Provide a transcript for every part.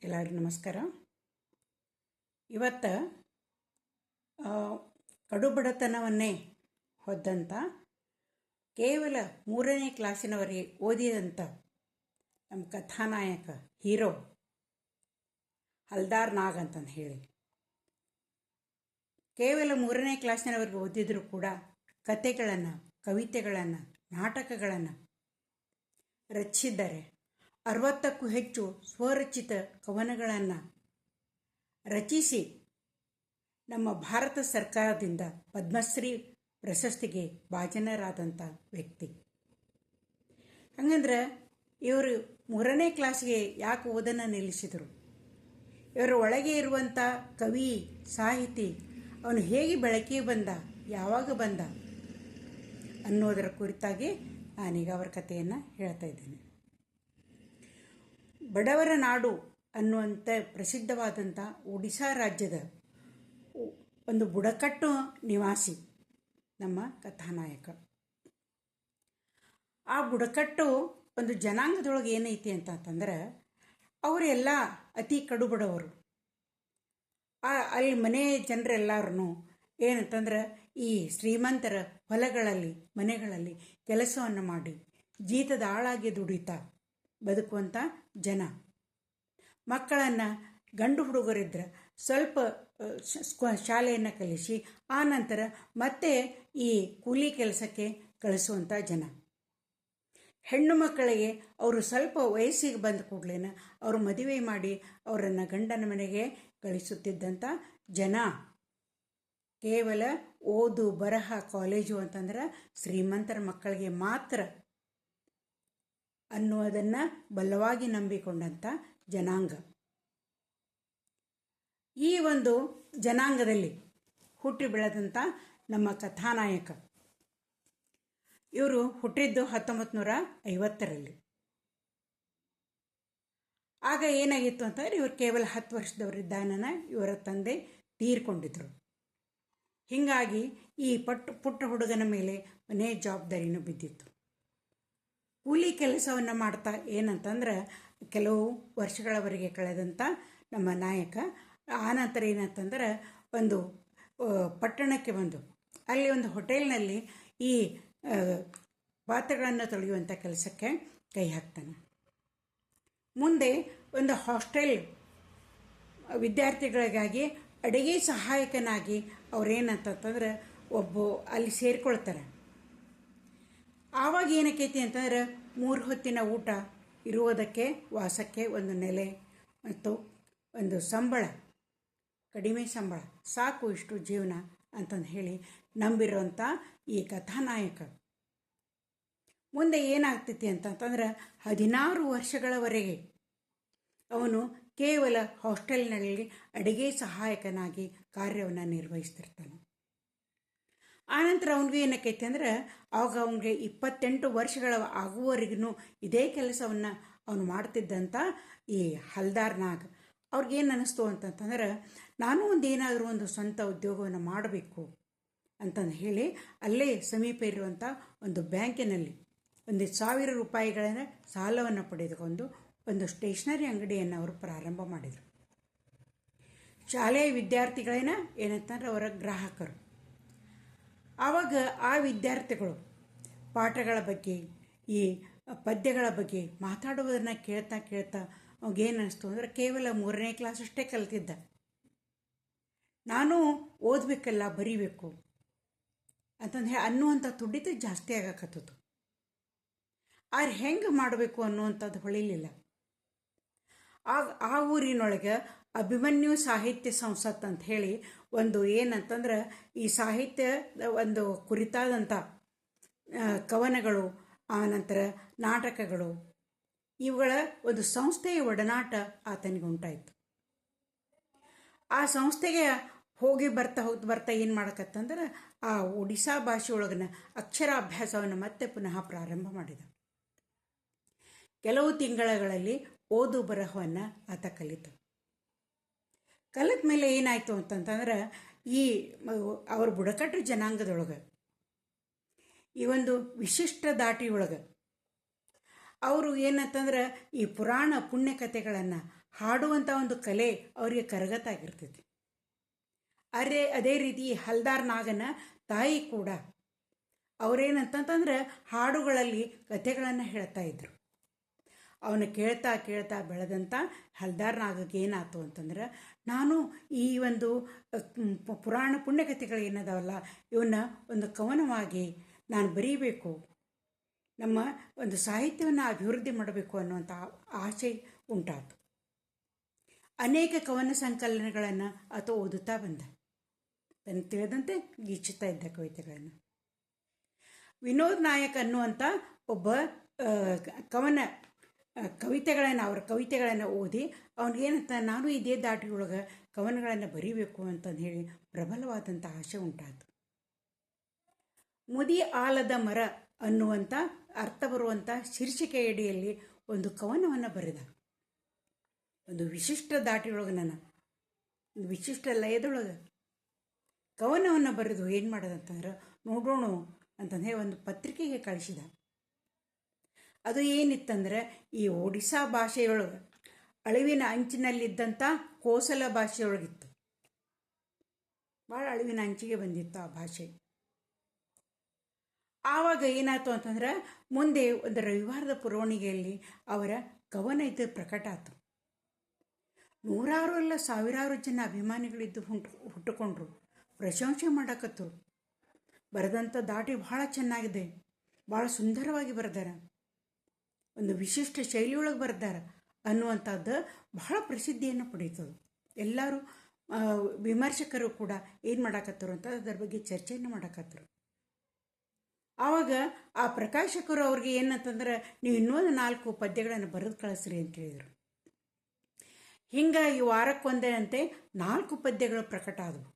ಎಲ್ಲರಿಗೂ ನಮಸ್ಕಾರ. ಇವತ್ತು ಕಡುಬಡತನವನ್ನೇ ಹೊದ್ದಂಥ ಕೇವಲ 3ನೇ ಕ್ಲಾಸಿನವರೆಗೆ ಓದಿದಂಥ ನಮ್ಮ ಕಥಾನಾಯಕ ಹೀರೋ ಹಲ್ದಾರ್ ನಾಗ್ ಅಂತಂದು ಹೇಳಿ ಕೇವಲ 3ನೇ ಕ್ಲಾಸಿನವರೆಗೆ ಓದಿದರೂ ಕೂಡ ಕತೆಗಳನ್ನು, ಕವಿತೆಗಳನ್ನು, ನಾಟಕಗಳನ್ನು ರಚಿಸಿದ್ದಾರೆ. 60ಕ್ಕೂ ಹೆಚ್ಚು ಸ್ವರಚಿತ ಕವನಗಳನ್ನು ರಚಿಸಿ ನಮ್ಮ ಭಾರತ ಸರ್ಕಾರದಿಂದ ಪದ್ಮಶ್ರೀ ಪ್ರಶಸ್ತಿಗೆ ಭಾಜನರಾದಂಥ ವ್ಯಕ್ತಿ. ಹಂಗಂದ್ರೆ ಇವರು 3ನೇ ಕ್ಲಾಸ್ಗೆ ಯಾಕೆ ಓದನ್ನು ನಿಲ್ಲಿಸಿದರು, ಇವರ ಒಳಗೆ ಇರುವಂಥ ಕವಿ, ಸಾಹಿತಿ ಅವನು ಹೇಗೆ ಬೆಳಕಿಗೆ ಬಂದ, ಯಾವಾಗ ಬಂದ ಅನ್ನೋದರ ಕುರಿತಾಗಿ ನಾನೀಗ ಅವರ ಕಥೆಯನ್ನು ಹೇಳ್ತಾ ಇದ್ದೇನೆ. ಬಡವರ ನಾಡು ಅನ್ನುವಂಥ ಪ್ರಸಿದ್ಧವಾದಂಥ ಒಡಿಶಾ ರಾಜ್ಯದ ಒಂದು ಬುಡಕಟ್ಟು ನಿವಾಸಿ ನಮ್ಮ ಕಥಾನಾಯಕ. ಆ ಬುಡಕಟ್ಟು ಒಂದು ಜನಾಂಗದೊಳಗೆ ಏನೈತಿ ಅಂತಂದ್ರೆ ಅವರೆಲ್ಲ ಅತಿ ಕಡು ಬಡವರು. ಅಲ್ಲಿ ಮನೆ ಜನರೆಲ್ಲರೂ ಏನಂತಂದ್ರೆ ಈ ಶ್ರೀಮಂತರ ಹೊಲಗಳಲ್ಲಿ, ಮನೆಗಳಲ್ಲಿ ಕೆಲಸವನ್ನು ಮಾಡಿ ಜೀತದ ಆಳಾಗಿ ದುಡಿತಾ ಬದುಕುವಂಥ ಜನ. ಮಕ್ಕಳನ್ನು ಗಂಡು ಹುಡುಗರಿದ್ರೆ ಸ್ವಲ್ಪ ಶಾಲೆಯನ್ನು ಕಲಿಸಿ ಆನಂತರ ಮತ್ತೆ ಈ ಕೂಲಿ ಕೆಲಸಕ್ಕೆ ಕಳಿಸುವಂಥ ಜನ. ಹೆಣ್ಣು ಮಕ್ಕಳಿಗೆ ಅವರು ಸ್ವಲ್ಪ ವಯಸ್ಸಿಗೆ ಬಂದ ಕೂಡಲೇ ಅವರು ಮದುವೆ ಮಾಡಿ ಅವರನ್ನು ಗಂಡನ ಮನೆಗೆ ಕಳಿಸುತ್ತಿದ್ದಂಥ ಜನ. ಕೇವಲ ಓದು, ಬರಹ, ಕಾಲೇಜು ಅಂತಂದ್ರೆ ಶ್ರೀಮಂತರ ಮಕ್ಕಳಿಗೆ ಮಾತ್ರ ಅನ್ನುವುದನ್ನು ಬಲವಾಗಿ ನಂಬಿಕೊಂಡಂಥ ಜನಾಂಗ. ಈ ಒಂದು ಜನಾಂಗದಲ್ಲಿ ಹುಟ್ಟಿ ಬೆಳೆದಂಥ ನಮ್ಮ ಕಥಾನಾಯಕ ಇವರು ಹುಟ್ಟಿದ್ದು 1950ರಲ್ಲಿ. ಆಗ ಏನಾಗಿತ್ತು ಅಂತಂದರೆ ಇವರು ಕೇವಲ 10 ವರ್ಷದವರಿದ್ದಾನ ಇವರ ತಂದೆ ತೀರ್ಕೊಂಡಿದ್ರು. ಹೀಗಾಗಿ ಈ ಪುಟ್ಟ ಹುಡುಗನ ಮೇಲೆ ಮನೆ ಜವಾಬ್ದಾರಿನೂ ಬಿದ್ದಿತ್ತು. ಕೂಲಿ ಕೆಲಸವನ್ನು ಮಾಡ್ತಾ ಏನಂತಂದ್ರೆ ಕೆಲವು ವರ್ಷಗಳವರೆಗೆ ಕಳೆದಂಥ ನಮ್ಮ ನಾಯಕ ಆನಂತರ ಏನಂತಂದ್ರೆ ಒಂದು ಪಟ್ಟಣಕ್ಕೆ ಬಂದು ಅಲ್ಲಿ ಒಂದು ಹೋಟೆಲ್ನಲ್ಲಿ ಈ ಪಾತ್ರೆಗಳನ್ನು ತೊಳೆಯುವಂಥ ಕೆಲಸಕ್ಕೆ ಕೈ ಹಾಕ್ತಾನೆ. ಮುಂದೆ ಒಂದು ಹಾಸ್ಟೆಲ್ ವಿದ್ಯಾರ್ಥಿಗಳಿಗಾಗಿ ಅಡುಗೆ ಸಹಾಯಕನಾಗಿ ಅವ್ರೇನಂತಂದ್ರೆ ಅಲ್ಲಿ ಸೇರಿಕೊಳ್ತಾರೆ. ಆವಾಗ ಏನಕ್ಕೈತಿ ಅಂತಂದ್ರೆ 3 ಹೊತ್ತಿನ ಊಟ, ಇರುವುದಕ್ಕೆ ವಾಸಕ್ಕೆ ಒಂದು ನೆಲೆ ಮತ್ತು ಒಂದು ಸಂಬಳ, ಕಡಿಮೆ ಸಂಬಳ ಸಾಕು ಇಷ್ಟು ಜೀವನ ಅಂತಂದು ಹೇಳಿ ನಂಬಿರುವಂಥ ಈ ಕಥಾನಾಯಕ ಮುಂದೆ ಏನಾಗ್ತೈತಿ ಅಂತಂತಂದ್ರೆ 16 ವರ್ಷಗಳವರೆಗೆ ಅವನು ಕೇವಲ ಹಾಸ್ಟೆಲ್ನಲ್ಲಿ ಅಡುಗೆ ಸಹಾಯಕನಾಗಿ ಕಾರ್ಯವನ್ನು ನಿರ್ವಹಿಸ್ತಿರ್ತಾನೆ. ಆನಂತರ ಅವನಿಗೆ ಏನಕ್ಕೈತಿ ಅಂದ್ರೆ ಆವಾಗ ಅವನಿಗೆ 28 ವರ್ಷಗಳ ಆಗುವವರೆಗೂ ಇದೇ ಕೆಲಸವನ್ನು ಅವನು ಮಾಡ್ತಿದ್ದಂಥ ಈ ಹಲ್ದಾರ್ ನಾಗ್ ಅವ್ರಿಗೇನು ಅನ್ನಿಸ್ತು ಅಂತಂತಂದ್ರೆ ನಾನು ಏನಾದರೂ ಒಂದು ಸ್ವಂತ ಉದ್ಯೋಗವನ್ನು ಮಾಡಬೇಕು ಅಂತಂದು ಹೇಳಿ ಅಲ್ಲೇ ಸಮೀಪ ಇರುವಂಥ ಒಂದು ಬ್ಯಾಂಕಿನಲ್ಲಿ 1,000 ರೂಪಾಯಿಗಳನ್ನು ಸಾಲವನ್ನು ಪಡೆದುಕೊಂಡು ಒಂದು ಸ್ಟೇಷನರಿ ಅಂಗಡಿಯನ್ನು ಅವರು ಪ್ರಾರಂಭ ಮಾಡಿದರು. ಶಾಲೆಯ ವಿದ್ಯಾರ್ಥಿಗಳೇನ ಏನಂತಂದ್ರೆ ಅವರ ಗ್ರಾಹಕರು. ಆವಾಗ ಆ ವಿದ್ಯಾರ್ಥಿಗಳು ಪಾಠಗಳ ಬಗ್ಗೆ, ಈ ಪದ್ಯಗಳ ಬಗ್ಗೆ ಮಾತಾಡುವುದನ್ನು ಕೇಳ್ತಾ ಅವಾಗೇನು ಅನ್ನಿಸ್ತು ಅಂದರೆ ಕೇವಲ 3ನೇ ಕ್ಲಾಸ್ ಅಷ್ಟೇ ಕಲಿತಿದ್ದ, ನಾನು ಓದಬೇಕಲ್ಲ, ಬರೀಬೇಕು ಅಂತಂದು ಹೇಳಿ ಅನ್ನುವಂಥ ತುಡಿತ ಜಾಸ್ತಿ ಆಗಕತ್ತದು. ಆದ್ರೆ ಹೆಂಗೆ ಮಾಡಬೇಕು ಅನ್ನುವಂಥದ್ದು ಹೊಳಿಲಿಲ್ಲ. ಆ ಊರಿನೊಳಗೆ ಅಭಿಮನ್ಯು ಸಾಹಿತ್ಯ ಸಂಸತ್ ಅಂತ ಹೇಳಿ ಒಂದು ಏನಂತಂದ್ರೆ ಈ ಸಾಹಿತ್ಯದ ಒಂದು ಕುರಿತಾದಂಥ ಕವನಗಳು, ಆನಂತರ ನಾಟಕಗಳು, ಇವುಗಳ ಒಂದು ಸಂಸ್ಥೆಯ ಒಡನಾಟ ಆತನಿಗೆ ಉಂಟಾಯಿತು. ಆ ಸಂಸ್ಥೆಗೆ ಹೋಗಿ ಬರ್ತಾ ಏನು ಮಾಡಕತ್ತಂದ್ರೆ ಆ ಒಡಿಶಾ ಭಾಷೆಯೊಳಗಿನ ಅಕ್ಷರಾಭ್ಯಾಸವನ್ನು ಮತ್ತೆ ಪುನಃ ಪ್ರಾರಂಭ ಮಾಡಿದ. ಕೆಲವು ತಿಂಗಳಲ್ಲಿ ಓದು ಬರಹವನ್ನು ಆತ ಕಲಿತ ಮೇಲೆ ಏನಾಯಿತು ಅಂತಂತಂದ್ರೆ ಈ ಅವ್ರ ಬುಡಕಟ್ಟು ಜನಾಂಗದೊಳಗೆ ಈ ಒಂದು ವಿಶಿಷ್ಟ ದಾಟಿಯೊಳಗೆ ಅವರು ಏನಂತಂದ್ರೆ ಈ ಪುರಾಣ ಪುಣ್ಯಕಥೆಗಳನ್ನು ಹಾಡುವಂಥ ಒಂದು ಕಲೆ ಅವರಿಗೆ ಕರಗತಾಗಿರ್ತೈತಿ. ಅದೇ ರೀತಿ ಹಲ್ದಾರ್ ನಾಗನ ತಾಯಿ ಕೂಡ ಅವರೇನಂತಂದ್ರೆ ಹಾಡುಗಳಲ್ಲಿ ಕಥೆಗಳನ್ನು ಹೇಳ್ತಾ ಇದ್ರು. ಅವನು ಕೇಳ್ತಾ ಕೇಳ್ತಾ ಬೆಳೆದಂಥ ಹಲ್ದಾರ್ ನಾಗಗೆ ಏನಾಯ್ತು ಅಂತಂದ್ರೆ, ನಾನು ಈ ಒಂದು ಪುರಾಣ ಪುಣ್ಯಕಥೆಗಳು ಏನದಾವಲ್ಲ ಇವನ್ನ ಒಂದು ಕವನವಾಗಿ ನಾನು ಬರೀಬೇಕು, ನಮ್ಮ ಒಂದು ಸಾಹಿತ್ಯವನ್ನು ಅಭಿವೃದ್ಧಿ ಮಾಡಬೇಕು ಅನ್ನುವಂಥ ಆಸೆ ಉಂಟಾಯಿತು. ಅನೇಕ ಕವನ ಸಂಕಲನಗಳನ್ನು ಆತ ಓದುತ್ತಾ ಬಂದ, ತನಗೆ ತಿಳಿದಂತೆ ಗೀಚುತ್ತಾ ಇದ್ದ ಕವಿತೆಗಳನ್ನು. ವಿನೋದ್ ನಾಯಕ್ ಅನ್ನುವಂಥ ಒಬ್ಬ ಅವರ ಕವಿತೆಗಳನ್ನು ಓದಿ ಅವನಿಗೇನಂತ, ನಾನು ಇದೇ ದಾಟಿಯೊಳಗೆ ಕವನಗಳನ್ನು ಬರೀಬೇಕು ಅಂತಂದು ಹೇಳಿ ಪ್ರಬಲವಾದಂಥ ಆಸೆ ಉಂಟಾಯಿತು. ಮುದಿ ಆಲದ ಮರ ಅನ್ನುವಂಥ ಅರ್ಥ ಬರುವಂಥ ಶೀರ್ಷಿಕೆಯಡಿಯಲ್ಲಿ ಒಂದು ಕವನವನ್ನು ಬರೆದ. ಒಂದು ವಿಶಿಷ್ಟ ದಾಟಿಯೊಳಗೆ ಒಂದು ವಿಶಿಷ್ಟ ಲಯದೊಳಗೆ ಕವನವನ್ನು ಬರೆದು ಏನು ಮಾಡೋದಂತಂದ್ರೆ, ನೋಡೋಣ ಅಂತಂದು ಒಂದು ಪತ್ರಿಕೆಗೆ ಕಳಿಸಿದ. ಅದು ಏನಿತ್ತಂದ್ರೆ, ಈ ಒಡಿಸ್ಸಾ ಭಾಷೆಯೊಳಗೆ ಅಳಿವಿನ ಅಂಚಿನಲ್ಲಿದ್ದಂಥ ಕೋಸಲ ಭಾಷೆಯೊಳಗಿತ್ತು. ಭಾಳ ಅಳಿವಿನ ಅಂಚಿಗೆ ಬಂದಿತ್ತು ಆ ಭಾಷೆ. ಆವಾಗ ಏನಾಯ್ತು ಅಂತಂದ್ರೆ, ಮುಂದೆ ಒಂದು ರವಿವಾರದ ಪುರವಣಿಗೆಯಲ್ಲಿ ಅವರ ಕವನ ಇದು ಪ್ರಕಟ ಆಯಿತು. ನೂರಾರು ಅಲ್ಲ ಸಾವಿರಾರು ಜನ ಅಭಿಮಾನಿಗಳಿದ್ದು ಹುಟ್ಟುಕೊಂಡ್ರು, ಪ್ರಶಂಸೆ ಮಾಡಕತ್ತರು. ಬರೆದಂಥ ದಾಟಿ ಭಾಳ ಚೆನ್ನಾಗಿದೆ, ಭಾಳ ಸುಂದರವಾಗಿ ಬರೆದಾರ, ಒಂದು ವಿಶಿಷ್ಟ ಶೈಲಿಯೊಳಗೆ ಬರೆದಾರ ಅನ್ನುವಂಥದ್ದು ಬಹಳ ಪ್ರಸಿದ್ಧಿಯನ್ನು ಪಡೀತದೆ. ಎಲ್ಲರೂ ವಿಮರ್ಶಕರು ಕೂಡ ಏನು ಮಾಡಾಕತ್ತರು ಅಂತ ಅದರ ಬಗ್ಗೆ ಚರ್ಚೆಯನ್ನು ಮಾಡಾಕತ್ತರು. ಆವಾಗ ಆ ಪ್ರಕಾಶಕರು ಅವ್ರಿಗೆ ಏನಂತಂದ್ರೆ, ನೀವು ಇನ್ನೊಂದು 4 ಪದ್ಯಗಳನ್ನು ಬರೆದು ಕಳಿಸ್ರಿ ಅಂತ ಹೇಳಿದರು. ಹಿಂಗೆ ಈ ವಾರಕ್ಕೊಂದೇನಂತೆ 4 ಪದ್ಯಗಳು ಪ್ರಕಟ ಆದವು.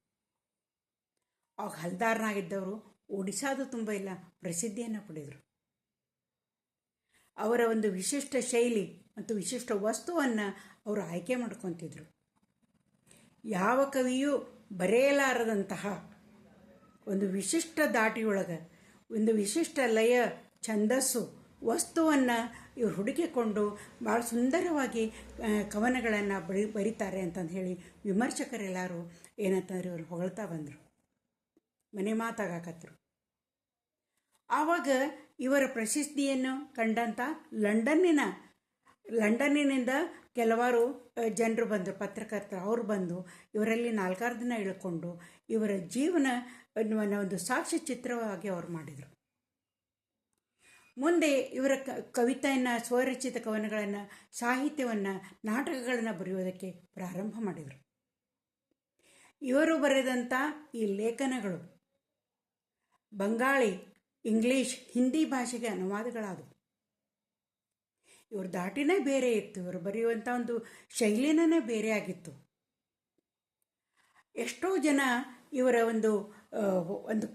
ಆವಾಗ ಹಲ್ದಾರ್ನಾಗಿದ್ದವರು ಒಡಿಸ್ಸಾದು ತುಂಬ ಇಲ್ಲ ಪ್ರಸಿದ್ಧಿಯನ್ನು ಪಡೆದರು. ಅವರ ಒಂದು ವಿಶಿಷ್ಟ ಶೈಲಿ ಮತ್ತು ವಿಶಿಷ್ಟ ವಸ್ತುವನ್ನು ಅವರು ಆಯ್ಕೆ ಮಾಡ್ಕೊತಿದ್ರು. ಯಾವ ಕವಿಯೂ ಬರೆಯಲಾರದಂತಹ ಒಂದು ವಿಶಿಷ್ಟ ದಾಟಿಯೊಳಗೆ ಒಂದು ವಿಶಿಷ್ಟ ಲಯ, ಛಂದಸ್ಸು, ವಸ್ತುವನ್ನು ಇವರು ಹುಡುಕಿಕೊಂಡು ಭಾಳ ಸುಂದರವಾಗಿ ಕವನಗಳನ್ನು ಬರೀತಾರೆ ಅಂತಂದು ಹೇಳಿ ವಿಮರ್ಶಕರೆಲ್ಲರೂ ಏನಂತಂದ್ರೆ ಇವರು ಹೊಗಳ್ತಾ ಬಂದರು, ಮನೆ ಮಾತಾಗಕತ್ತರು. ಆವಾಗ ಇವರ ಪ್ರಸಿದ್ಧಿಯನ್ನು ಕಂಡಂಥ ಲಂಡನ್ನಿನಿಂದ ಕೆಲವಾರು ಜನರು ಬಂದರು, ಪತ್ರಕರ್ತರು. ಅವರು ಬಂದು ಇವರಲ್ಲಿ 4-6 ದಿನ ಇಳ್ಕೊಂಡು ಇವರ ಜೀವನ ಒಂದು ಸಾಕ್ಷ್ಯ ಚಿತ್ರವಾಗಿ ಅವರು ಮಾಡಿದರು. ಮುಂದೆ ಇವರ ಕವಿತೆಯನ್ನು, ಸ್ವರಚಿತ ಕವನಗಳನ್ನು, ಸಾಹಿತ್ಯವನ್ನು, ನಾಟಕಗಳನ್ನು ಬರೆಯೋದಕ್ಕೆ ಪ್ರಾರಂಭ ಮಾಡಿದರು. ಇವರು ಬರೆದಂಥ ಈ ಲೇಖನಗಳು ಬಂಗಾಳಿ, ಇಂಗ್ಲೀಷ್, ಹಿಂದಿ ಭಾಷೆಗೆ ಅನುವಾದಗಳಾದವು. ಇವ್ರ ದಾಟಿನೇ ಬೇರೆ ಇತ್ತು, ಇವರು ಬರೆಯುವಂಥ ಒಂದು ಶೈಲಿನೇ ಬೇರೆ ಆಗಿತ್ತು. ಎಷ್ಟೋ ಜನ ಇವರ ಒಂದು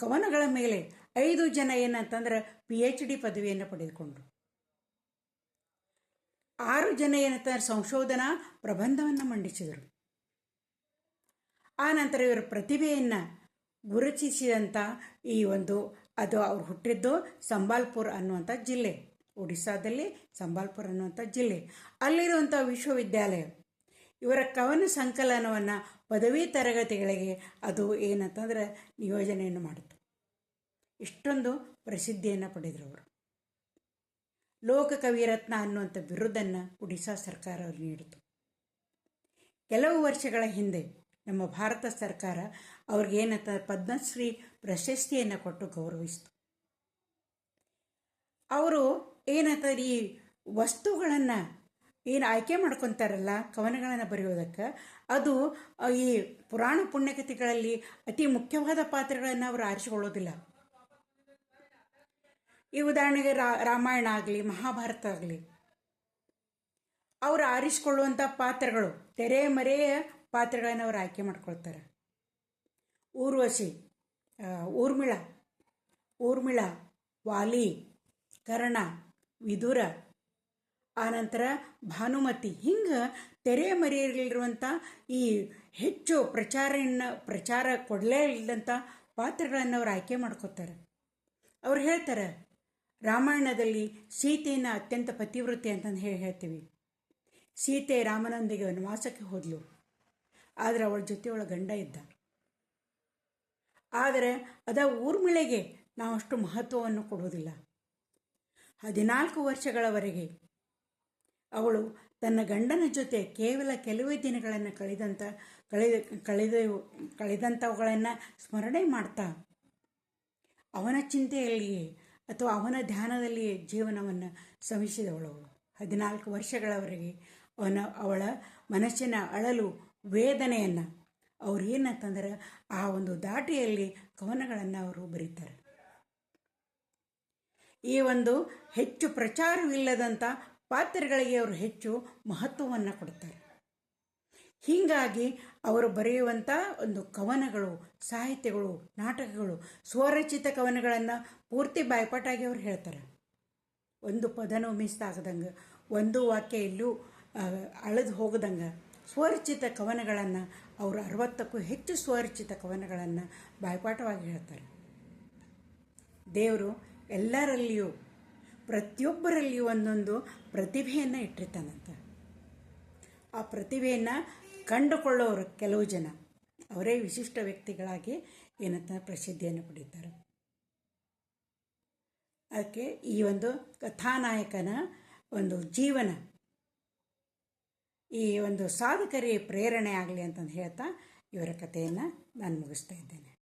ಕವನಗಳ ಮೇಲೆ 5 ಜನ ಏನಂತಂದ್ರೆ PhD ಪದವಿಯನ್ನು ಪಡೆದುಕೊಂಡ್ರು. 6 ಜನ ಏನಂತಂದ್ರೆ ಸಂಶೋಧನಾ ಪ್ರಬಂಧವನ್ನು ಮಂಡಿಸಿದರು. ಆ ನಂತರ ಇವರ ಪ್ರತಿಭೆಯನ್ನು ಗುರುತಿಸಿದಂಥ ಅದು ಅವ್ರು ಹುಟ್ಟಿದ್ದು ಸಂಬಾಲ್ಪುರ್ ಅನ್ನುವಂಥ ಜಿಲ್ಲೆ, ಒಡಿಸ್ಸಾದಲ್ಲಿ ಸಂಬಾಲ್ಪುರ್ ಅನ್ನುವಂಥ ಜಿಲ್ಲೆ. ಅಲ್ಲಿರುವಂಥ ವಿಶ್ವವಿದ್ಯಾಲಯ ಇವರ ಕವನ ಸಂಕಲನವನ್ನು ಪದವಿ ತರಗತಿಗಳಿಗೆ ಅದು ಏನಂತಂದ್ರೆ ನಿಯೋಜನೆಯನ್ನು ಮಾಡಿತು. ಇಷ್ಟೊಂದು ಪ್ರಸಿದ್ಧಿಯನ್ನು ಪಡೆದರು ಅವರು. ಲೋಕಕವಿರತ್ನ ಅನ್ನುವಂಥ ಬಿರುದನ್ನು ಒಡಿಸ್ಸಾ ಸರ್ಕಾರ ಅವರು ನೀಡಿತು. ಕೆಲವು ವರ್ಷಗಳ ಹಿಂದೆ ನಮ್ಮ ಭಾರತ ಸರ್ಕಾರ ಅವ್ರಿಗೆ ಏನಂತ ಪದ್ಮಶ್ರೀ ಪ್ರಶಸ್ತಿಯನ್ನು ಕೊಟ್ಟು ಗೌರವಿಸಿತು. ಅವರು ಏನಂತ ಈ ವಸ್ತುಗಳನ್ನು ಏನು ಆಯ್ಕೆ ಮಾಡ್ಕೊತಾರಲ್ಲ ಕವನಗಳನ್ನು ಬರೆಯೋದಕ್ಕೆ, ಅದು ಈ ಪುರಾಣ ಪುಣ್ಯಕಥೆಗಳಲ್ಲಿ ಅತಿ ಮುಖ್ಯವಾದ ಪಾತ್ರಗಳನ್ನು ಅವರು ಆರಿಸಿಕೊಳ್ಳೋದಿಲ್ಲ. ಈ ಉದಾಹರಣೆಗೆ ರಾಮಾಯಣ ಆಗಲಿ, ಮಹಾಭಾರತ ಆಗಲಿ, ಅವರು ಆರಿಸಿಕೊಳ್ಳುವಂಥ ಪಾತ್ರಗಳು ತೆರೆಮರೆಯ ಪಾತ್ರಗಳನ್ನು ಅವರು ಆಯ್ಕೆ ಮಾಡ್ಕೊಳ್ತಾರೆ. ಊರ್ವಶಿ, ಊರ್ಮಿಳ, ವಾಲಿ, ಕರ್ಣ, ವಿದುರ, ಆನಂತರ ಭಾನುಮತಿ, ಹಿಂಗೆ ತೆರೆಮರೆಯಲ್ಲಿರುವಂಥ ಈ ಹೆಚ್ಚು ಪ್ರಚಾರ ಕೊಡಲೇ ಇಲ್ಲದಂಥ ಪಾತ್ರಗಳನ್ನು ಅವರು ಆಯ್ಕೆ ಮಾಡ್ಕೋತಾರೆ. ಅವ್ರು ಹೇಳ್ತಾರೆ, ರಾಮಾಯಣದಲ್ಲಿ ಸೀತೆಯನ್ನು ಅತ್ಯಂತ ಪತಿವೃತ್ತಿ ಅಂತಂದು ಹೇಳ್ತೀವಿ. ಸೀತೆ ರಾಮನೊಂದಿಗೆ ವನವಾಸಕ್ಕೆ ಹೋದಳು. ಆದರೆ ಅವಳ ಜೊತೆ ಅವಳ ಗಂಡ ಇದ್ದ. ಆದರೆ ಊರ್ಮಿಳೆಗೆ ನಾವು ಅಷ್ಟು ಮಹತ್ವವನ್ನು ಕೊಡುವುದಿಲ್ಲ. 14 ವರ್ಷಗಳವರೆಗೆ ಅವಳು ತನ್ನ ಗಂಡನ ಜೊತೆ ಕೇವಲ ಕೆಲವೇ ದಿನಗಳನ್ನು ಕಳೆದಂಥವುಗಳನ್ನು ಸ್ಮರಣೆ ಮಾಡ್ತಾ ಅವನ ಚಿಂತೆಯಲ್ಲಿಯೇ ಅಥವಾ ಅವನ ಧ್ಯಾನದಲ್ಲಿಯೇ ಜೀವನವನ್ನು ಶ್ರಮಿಸಿದವಳು. 14 ವರ್ಷಗಳವರೆಗೆ ಅವಳ ಮನಸ್ಸಿನ ಅಳಲು ವೇದನೆಯನ್ನು ಅವ್ರು ಏನಂತಂದ್ರೆ ಆ ಒಂದು ದಾಟಿಯಲ್ಲಿ ಕವನಗಳನ್ನು ಅವರು ಬರೀತಾರೆ. ಈ ಒಂದು ಹೆಚ್ಚು ಪ್ರಚಾರವಿಲ್ಲದಂಥ ಪಾತ್ರಗಳಿಗೆ ಅವರು ಹೆಚ್ಚು ಮಹತ್ವವನ್ನು ಕೊಡ್ತಾರೆ. ಹೀಗಾಗಿ ಅವರು ಬರೆಯುವಂಥ ಒಂದು ಕವನಗಳು, ಸಾಹಿತ್ಯಗಳು, ನಾಟಕಗಳು, ಸ್ವರಚಿತ ಕವನಗಳನ್ನು ಪೂರ್ತಿ ಬಾಯ್ಪಾಟಾಗಿ ಅವ್ರು ಹೇಳ್ತಾರೆ. ಒಂದು ಪದನೂ ಮಿಸ್ ಆಗದಂಗೆ, ಒಂದು ವಾಕ್ಯ ಎಲ್ಲೂ ಅಳೆದು ಹೋಗದಂಗೆ ಸ್ವರಚಿತ ಕವನಗಳನ್ನು ಅವರು 60ಕ್ಕೂ ಹೆಚ್ಚು ಸ್ವರಚಿತ ಕವನಗಳನ್ನು ಬಾಯ್ಪಾಠವಾಗಿ ಹೇಳ್ತಾರೆ. ದೇವರು ಎಲ್ಲರಲ್ಲಿಯೂ ಪ್ರತಿಯೊಬ್ಬರಲ್ಲಿಯೂ ಒಂದೊಂದು ಪ್ರತಿಭೆಯನ್ನು ಇಟ್ಟಿರ್ತಾನಂತ. ಆ ಪ್ರತಿಭೆಯನ್ನು ಕಂಡುಕೊಳ್ಳೋರು ಕೆಲವು ಜನ, ಅವರೇ ವಿಶಿಷ್ಟ ವ್ಯಕ್ತಿಗಳಾಗಿ ಏನಂತ ಪ್ರಸಿದ್ಧಿಯನ್ನು ಪಡೀತಾರೆ. ಅದಕ್ಕೆ ಈ ಒಂದು ಕಥಾನಾಯಕನ ಒಂದು ಜೀವನ ಈ ಒಂದು ಸಾಧಕರಿಗೆ ಪ್ರೇರಣೆ ಆಗಲಿ ಅಂತಂದು ಹೇಳ್ತಾ ಇವರ ಕಥೆಯನ್ನು ನಾನು ಮುಗಿಸ್ತಾ ಇದ್ದೇನೆ.